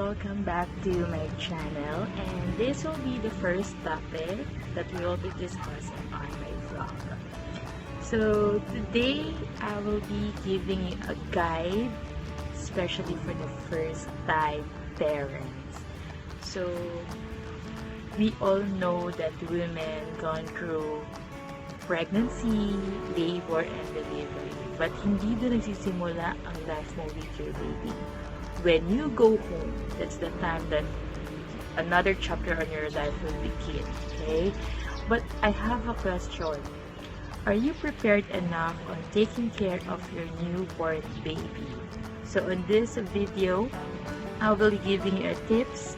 welcome back to my channel, and this will be the first topic that we will be discussing on my vlog. So today I will be giving you a guide, especially for the first time parents. So we all know that women gone through pregnancy, labor, and delivery, but hindi doon nagsisimula ang life mo with your baby. When you go home, that's the time that another chapter on your life will begin, okay? But I have a question. Are you prepared enough on taking care of your newborn baby? So in this video, I will be giving you tips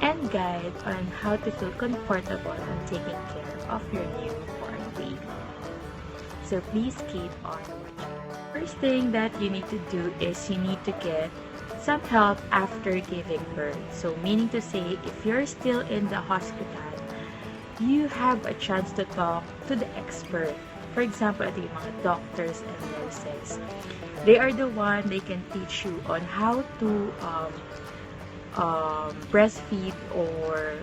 and guide on how to feel comfortable on taking care of your newborn baby. So please keep on watching. First thing that you need to do is you need to get some help after giving birth. So meaning to say, if you're still in the hospital, you have a chance to talk to the expert. For example, the mga doctors and nurses. They are the one, they can teach you on how to breastfeed or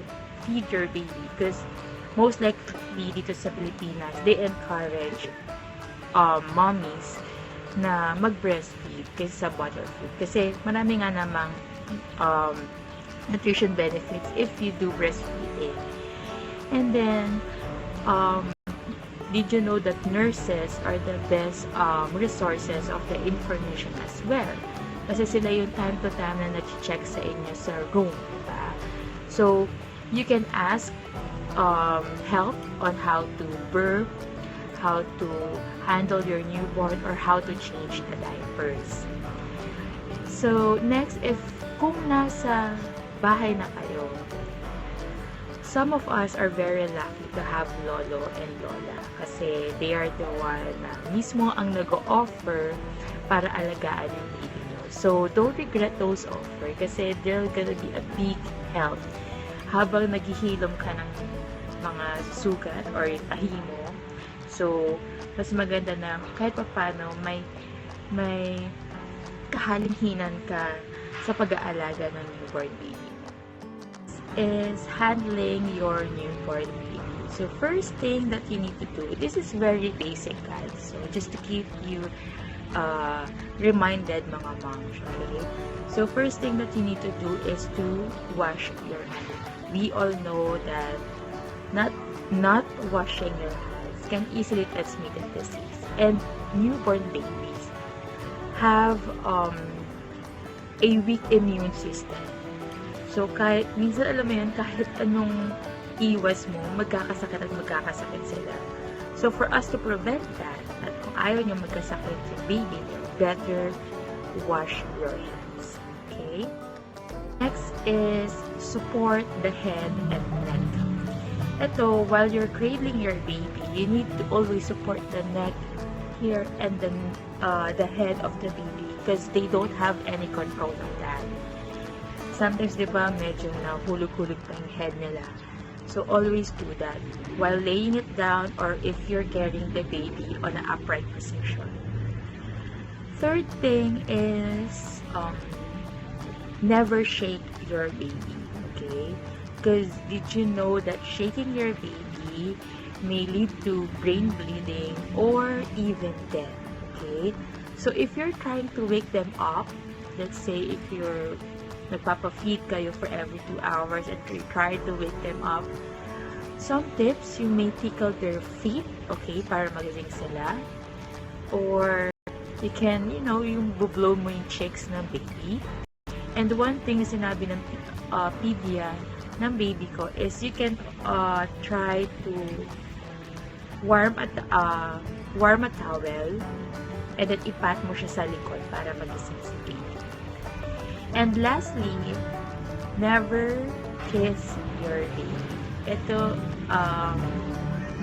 feed your baby. Because most likely dito sa Pilipinas, they encourage mommies na mag-breastfeed kaysa sa bottle feed. Kasi marami nga namang nutrition benefits if you do breastfeeding. And then, did you know that nurses are the best resources of the information as well? Kasi sila yung time to time na nag-check sa inyo sa room, diba? So, you can ask help on how to birth, how to handle your newborn, or how to change the diapers. So, next, if kung nasa bahay na kayo, some of us are very lucky to have lolo and lola kasi they are the one na mismo ang nag-offer para alagaan yung baby nyo. So, don't regret those offer kasi they're gonna be a big help habang naghihilom ka ng mga sugat or tahi mo. So, mas maganda na kahit pa paano may kahalinghinan ka sa pag-aalaga ng newborn baby. Is handling your newborn baby. So, first thing that you need to do, this is very basic, guys. So, just to keep you reminded, mga moms, okay? So, first thing that you need to do is to wash your hands. We all know that not washing your hands can easily transmit a disease. And newborn babies have a weak immune system. So, kahit, minsan alam mo yan, kahit anong iwas mo, magkakasakit sila. So, for us to prevent that, at kung ayaw nyo magkasakit sa baby, better wash your hands. Okay? Next is support the head and neck. Ito, while you're cradling your baby, you need to always support the neck here and then the head of the baby because they don't have any control of that. Sometimes, di ba, medyo nahulog-hulog pa yung head nila. So, always do that while laying it down or if you're carrying the baby on an upright position. Third thing is never shake your baby, okay? Because did you know that shaking your baby may lead to brain bleeding or even death, okay? So, if you're trying to wake them up, let's say if you're nagpapa-feed kayo for every 2 hours and you try to wake them up, some tips, you may tickle their feet, okay, para magising sila. Or, you can, yung bublow mo yung cheeks ng baby. And one thing na sinabi ng pedia ng baby ko is you can try to warm a towel and then ipat mo siya sa likod para magising si baby. And lastly, never kiss your baby. Ito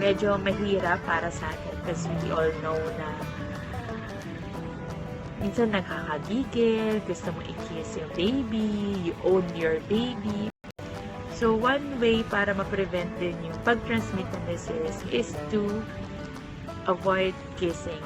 medyo mahirap para sa atin kasi we all know na minsan nakakagigil, gusto mo i-kiss yung baby, you own your baby. So, one way para ma-prevent din yung pag-transmit ng disease is to avoid kissing.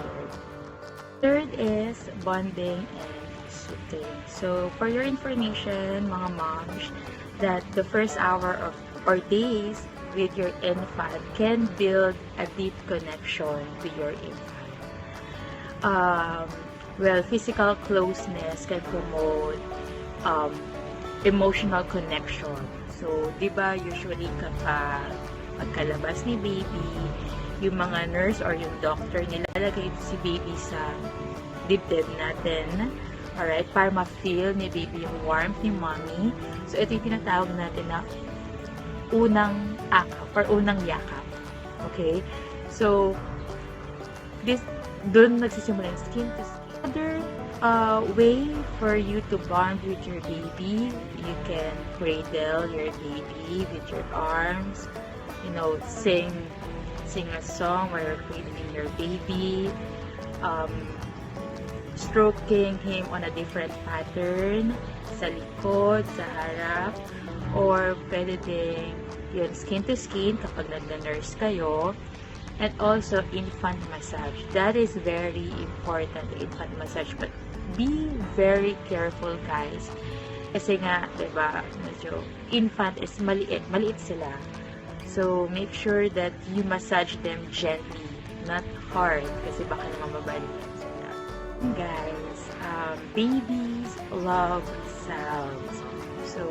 Third is bonding and Okay. So, for your information, mga moms, that the first hour of or days with your infant can build a deep connection to your infant. Well, physical closeness can promote um, emotional connection. So, di ba, usually kapag pagkalabas ni baby, yung mga nurse or yung doctor, nilalagay si baby sa dibdib natin, alright, para ma-feel ni baby yung warmth ni mommy. So, ito yung tinatawag natin na unang akap or unang yakap. Okay? So, doon nagsisimula yung skin to skin. Another way for you to bond with your baby, you can cradle your baby with your arms, you know, sing a song where you're cradling your baby, stroking him on a different pattern, sa likod, sa harap, or pwede din yun, skin to skin kapag nag-nurse kayo. And also, infant massage. That is very important, infant massage. But be very careful, guys. Kasi nga, diba, medyo infant is maliit sila. So, make sure that you massage them gently, not hard, kasi baka naman mabalikan sila. Guys, babies love sounds. So,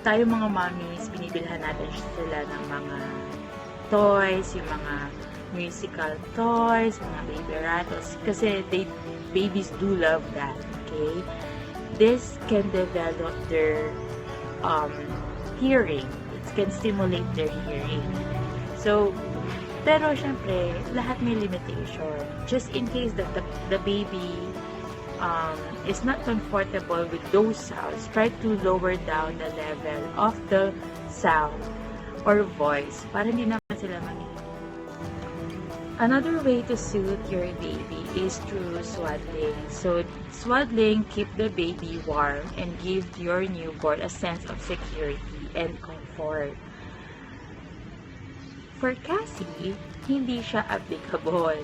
tayo mga mommies, binibilhan natin sila ng mga toys, yung mga musical toys, mga baby rattles, kasi babies do love that, okay? This can develop their hearing. It can stimulate their hearing. So, pero syempre, lahat may limitation. Just in case that the baby is not comfortable with those sounds, try to lower down the level of the sound or voice para hindi naman sila manginig. Another way to soothe your baby is through swaddling. So, swaddling keep the baby warm and give your newborn a sense of security and comfort. For Cassie, hindi siya applicable.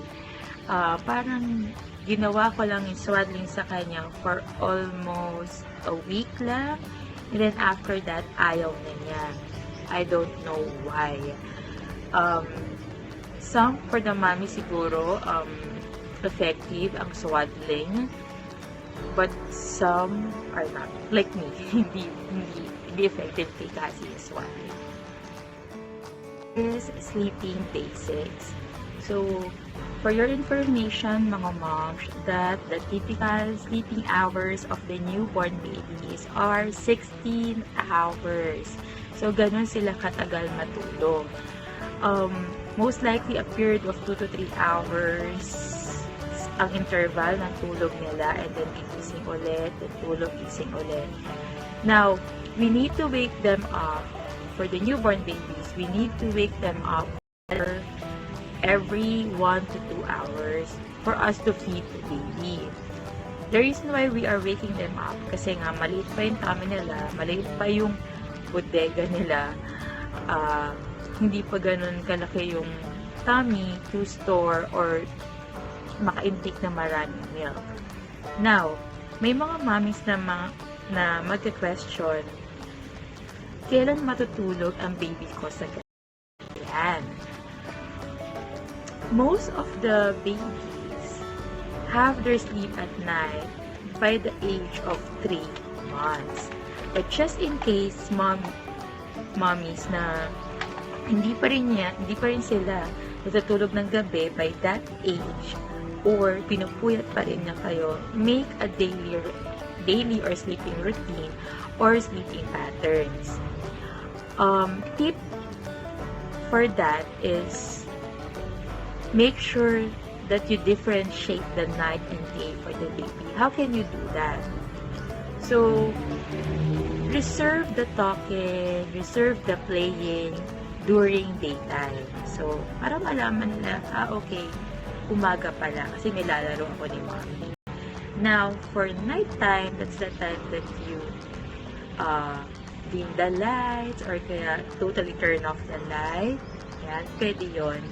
Parang ginawa ko lang yung swaddling sa kanya for almost a week lang. And then after that, ayaw na niya. I don't know why. Some for the mommy siguro effective ang swaddling, but some are not. Like me, hindi effective kay Cassie yung swaddling. Is sleeping basics. So, for your information, mga moms, that the typical sleeping hours of the newborn babies are 16 hours. So, ganun sila katagal matulog. Most likely, a period of 2 to 3 hours ang interval ng tulog nila, and then gigising ulit, and tulog, gising ulit. Now, we need to wake them up. For the newborn babies, we need to wake them up every 1 to 2 hours for us to feed the baby. The reason why we are waking them up, kasi nga maliit pa yung tummy nila, maliit pa yung bodega nila, hindi pa ganun kalaki yung tummy to store or maka-intake na maraming milk. Now, may mga mommies na magka-question, kailan matutulog ang baby ko sa ganyan? Most of the babies have their sleep at night by the age of 3 months. But just in case, mommies na hindi pa rin sila natutulog ng gabi by that age, or pinupuyat pa rin na kayo, make a daily or sleeping routine or sleeping patterns. Tip for that is make sure that you differentiate the night and day for the baby. How can you do that? So, reserve the talking, reserve the playing during daytime. So, para malaman nila, okay, umaga pala kasi nilalaro ako ni mommy. Now, for nighttime, that's the time that you dim the lights or kaya totally turn off the light. Yan, pwede yun.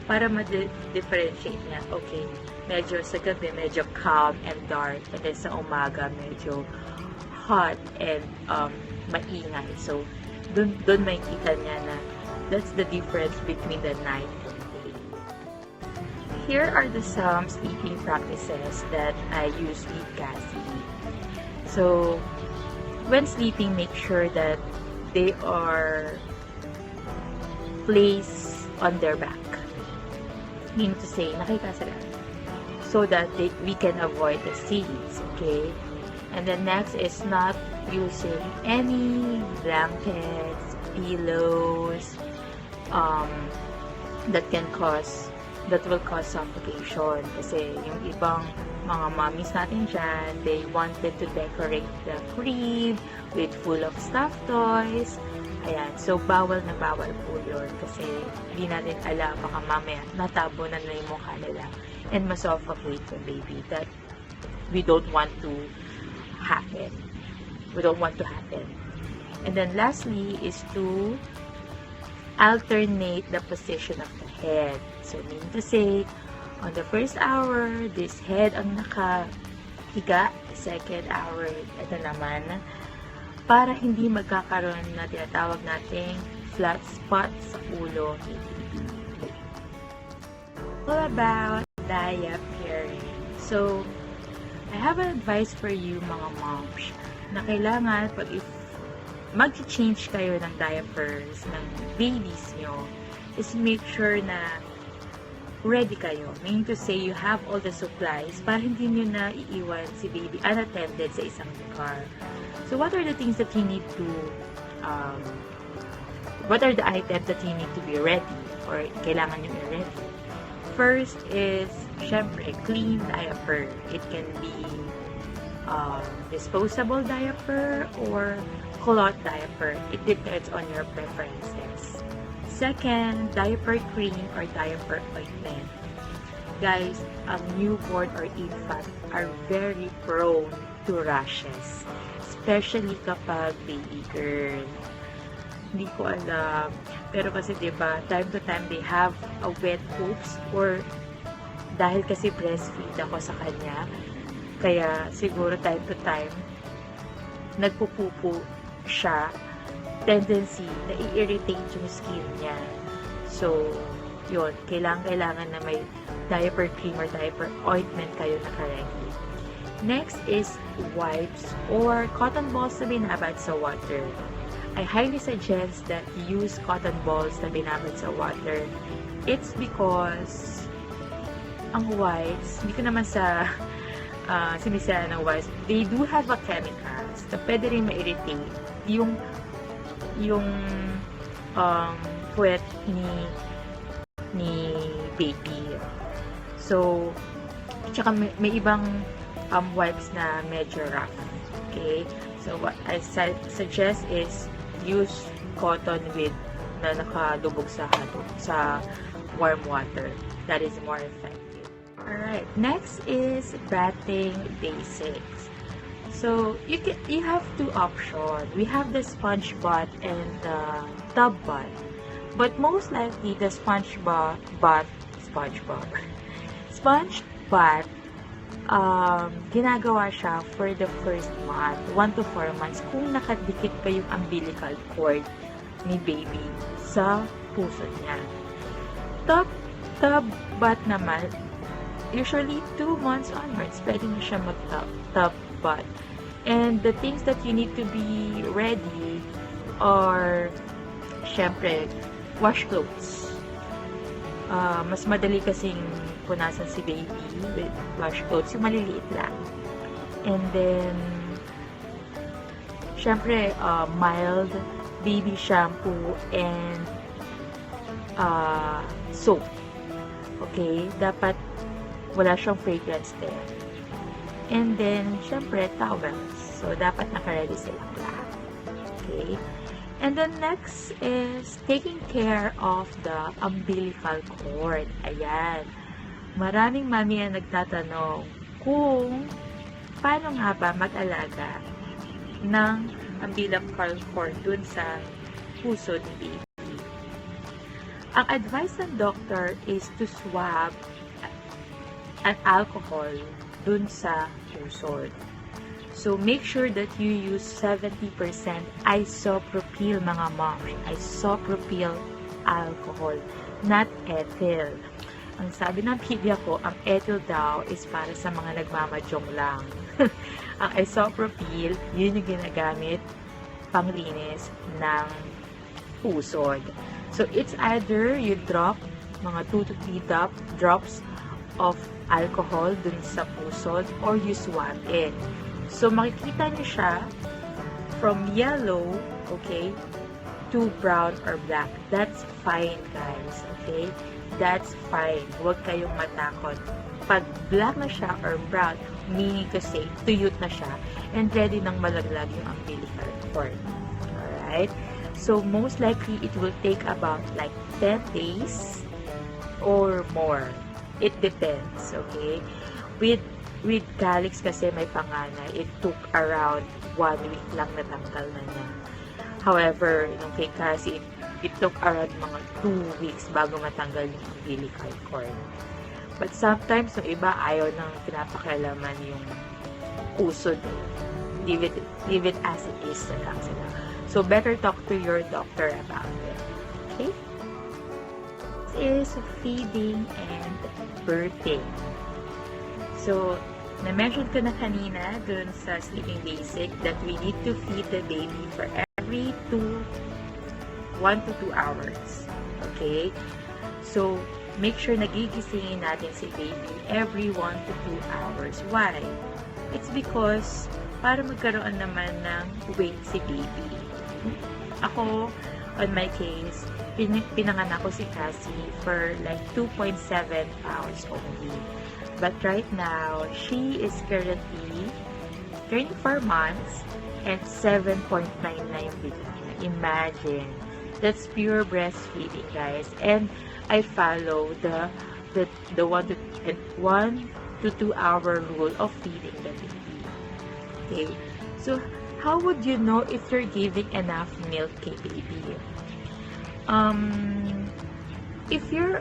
para ma-differentiate niya. Okay, medyo sa gabi, medyo calm and dark. And then sa umaga, medyo hot and maingay. So, dun makikita niya na that's the difference between the night and day. Here are some sleeping practices that I use with Cassie. So, when sleeping, make sure that they are placed on their back. Meaning to say, nakikasa lang. So that we can avoid the seeds, okay? And then next is not using any blankets, pillows, that will cause suffocation. Kasi yung ibang mga mommies natin dyan, they wanted to decorate the crib with full of stuffed toys. Ayan, so bawal na bawal po yun. Kasi hindi natin alam, baka mamaya natabo na yung mukha nila and masuffocate the baby. That we don't want to happen. We don't want to happen. And then lastly is to alternate the position of the head. So, meaning to say, on the first hour, this head ang nakahiga. Second hour, ito naman, para hindi magkakaroon na tinatawag nating flat spot sa ulo ni baby. All about diapering. So, I have an advice for you mga moms na kailangan pag mag-change kayo ng diapers ng babies nyo, is make sure na ready kayo. Meaning to say, you have all the supplies para hindi nyo na iiwan si baby unattended sa isang car. So, what are the things that you need to, what are the items that you need to be ready or kailangan nyo i-ready? First is, syempre, clean diaper. It can be disposable diaper or cloth diaper. It depends on your preferences. Second, diaper cream or diaper ointment. Guys, a newborn or infant are very prone to rashes. Especially kapag baby girl. Hindi ko alam. Pero kasi diba, time to time they have a wet poops or dahil kasi breastfeed ako sa kanya, kaya siguro time to time nagpupupo siya, tendency na i-irritate yung skin niya. So, yun, kailangan na may diaper cream or diaper ointment kayo naka-ready. Next is wipes or cotton balls na binabad sa water. I highly suggest that you use cotton balls na binabad sa water. It's because ang wipes, hindi ko naman sinisira ng wipes, they do have a chemicals na pwede rin ma-irritate yung puwet ni baby. So, tsaka may ibang wipes na medyo rough. Okay? So, what I suggest is use cotton with na nakadubog sa warm water. That is more effective. Alright, next is bathing basics. So, you have two options. We have the sponge bath and the tub bath. But most likely, the sponge bath, ginagawa siya for the first month, 1 to 4 months, kung nakadikit pa yung umbilical cord ni baby sa puso niya. Tub bath naman, usually 2 months onwards, pwede na siya mag-tub bath. And the things that you need to be ready are, syempre, wash clothes. Mas madali kasing punasan si baby with wash clothes, yung maliliit lang. And then, syempre, mild baby shampoo and soap. Okay? Dapat wala siyang fragrance there. And then, syempre, towels. So, dapat naka-ready silang lahat. Okay? And then, next is taking care of the umbilical cord. Ayan. Maraming mami ang nagtatanong kung paano nga ba mag-alaga ng umbilical cord dun sa puso ni baby. Ang advice ng doctor is to swab an alcohol dun sa pusod. So, make sure that you use 70% isopropyl, mga mom. Isopropyl alcohol, not ethyl. Ang sabi ng pedia ko, ang ethyl daw is para sa mga nagmamadyong lang. Ang isopropyl, yun yung ginagamit panglinis ng pusod. So, it's either you drop mga 2 to 3 drops of alcohol dun sa pusod or you swab it. So, makikita niyo siya from yellow, okay, to brown or black. That's fine, guys, okay? That's fine. Huwag kayong matakot. Pag black na siya or brown, meaning to say, tuyot na siya and ready nang malaglag yung umbilical cord. Alright? So, most likely, it will take about like 10 days or more. It depends, okay? With calyx kasi may panganay, it took around 1 week lang natanggal na niya. However, nung kay Cassie, it took around mga 2 weeks bago matanggal yung umbilical cord. But sometimes, yung iba ayaw nang pinapakialaman yung usod. Leave it as it is na lang sila. So, better talk to your doctor about it. Okay? This is feeding and birthing. So, na-mention ko na kanina dun sa Sleeping Basic that we need to feed the baby for every 1 to 2 hours. Okay? So, make sure nagigisingin natin si baby every 1 to 2 hours. Why? It's because para magkaroon naman ng weight si baby. Ako, on my case, pinanganak ko si Cassie for like 2.7 pounds only. But right now, she is currently 24 months and 7.99 bilang. Imagine. That's pure breastfeeding, guys. And I follow the 1 to 2 hour rule of feeding the baby. Okay. So, how would you know if you're giving enough milk kay baby? If you're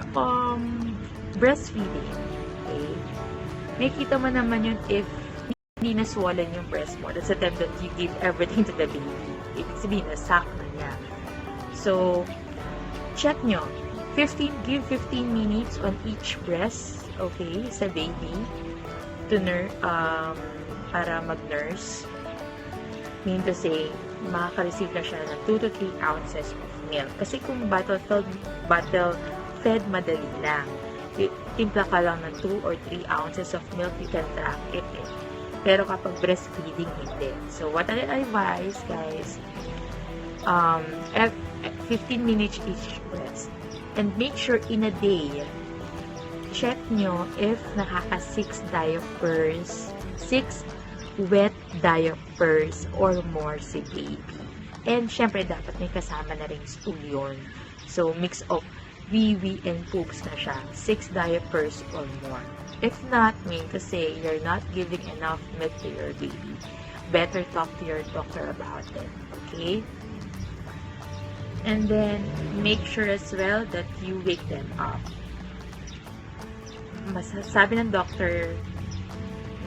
breastfeeding, okay, makita mo naman yun if hindi na swollen yung breast mo. That's the time that you give everything to the baby. Ibig sabihin, nasak na niya. So, check nyo. Give 15 minutes on each breast, okay, sa baby to para mag-nurse. Mean to say, makaka-receive na siya ng 2 to 3 ounces of milk. Kasi kung bottle-fed, madali lang. Timpla ka lang ng 2 or 3 ounces of milk, you can track it. Pero kapag breastfeeding, hindi. So, what I advise, guys, 15 minutes each breast. And make sure in a day, check nyo if nakaka-6 diapers, 6 wet diapers or more si baby. And syempre, dapat may kasama na rin stool yun. So, mix of wee-wee and poops na siya. 6 diapers or more. If not, mean to say you're not giving enough milk to your baby. Better talk to your doctor about it. Okay? And then, make sure as well that you wake them up. Sabi ng doctor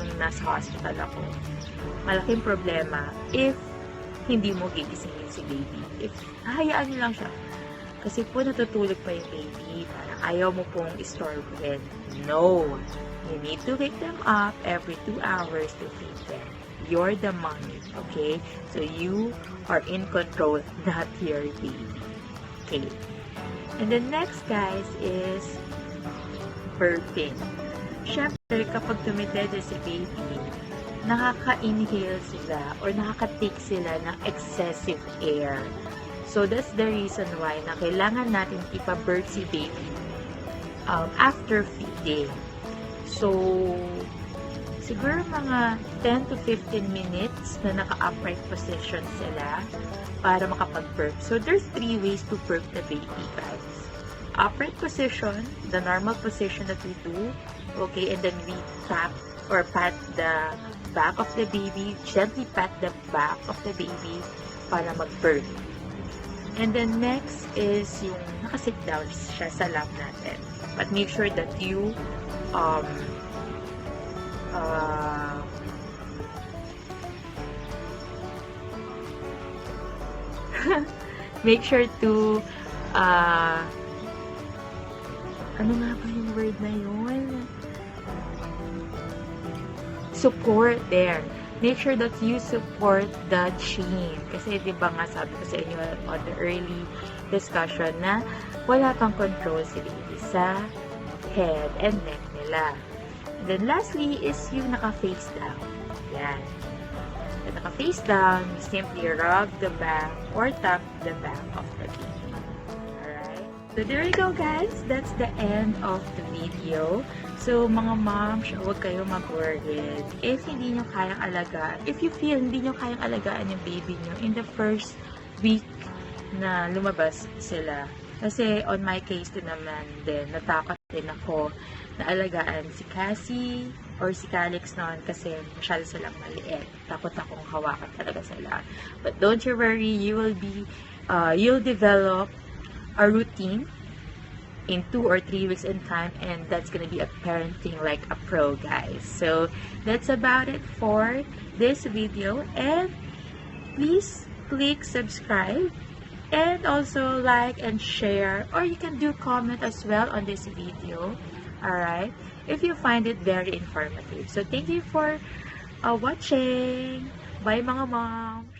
nung nasa hospital ako, malaking problema if hindi mo gigisingin si baby. If hayaan nyo lang siya. Kasi po natutulog pa yung baby. Parang ayaw mo pong istorbohin. No. You need to wake them up every 2 hours to feed them. You're the mommy, okay? So you are in control, not your baby. Okay. And the next, guys, is burping. Siyempre, kapag tumitede si baby, nakaka-inhale sila or nakaka-take sila ng excessive air. So, that's the reason why na kailangan natin ipa-burp si baby after feeding. So, siguro mga 10 to 15 minutes na naka-upright position sila para makapag-burp. So, there's 3 ways to burp the baby, guys. Upright position, the normal position that we do, okay, and then we tap or pat the back of the baby, gently pat the back of the baby para mag-burp. And then next is yung nakasit down siya sa lap natin. But make sure that you uh, make sure to ano nga ba yung word na yun? Support there. Make sure that you support the chin. Kasi di ba nga sabi ko sa inyo on the early discussion na wala pang control si baby sa head and neck nila. And then lastly is yung naka-face down. Yan. When naka-face down, you simply rub the back or tap the back of the baby. So there you go guys, that's the end of the video. So mga moms, huwag kayo mag-worried. If hindi nyo kayang alagaan, if you feel hindi nyo kayang alagaan yung baby nyo in the first week na lumabas sila. Kasi on my case din naman din, natakot din ako na alagaan si Cassie or si Calix noon kasi masyado silang maliit. Takot akong hawakan talaga sila. But don't you worry, you'll develop a routine in 2 or 3 weeks in time, and that's gonna be a parenting like a pro, guys. So that's about it for this video, and please click subscribe and also like and share, or you can do comment as well on this video, alright, if you find it very informative. So thank you for watching. Bye mga mom.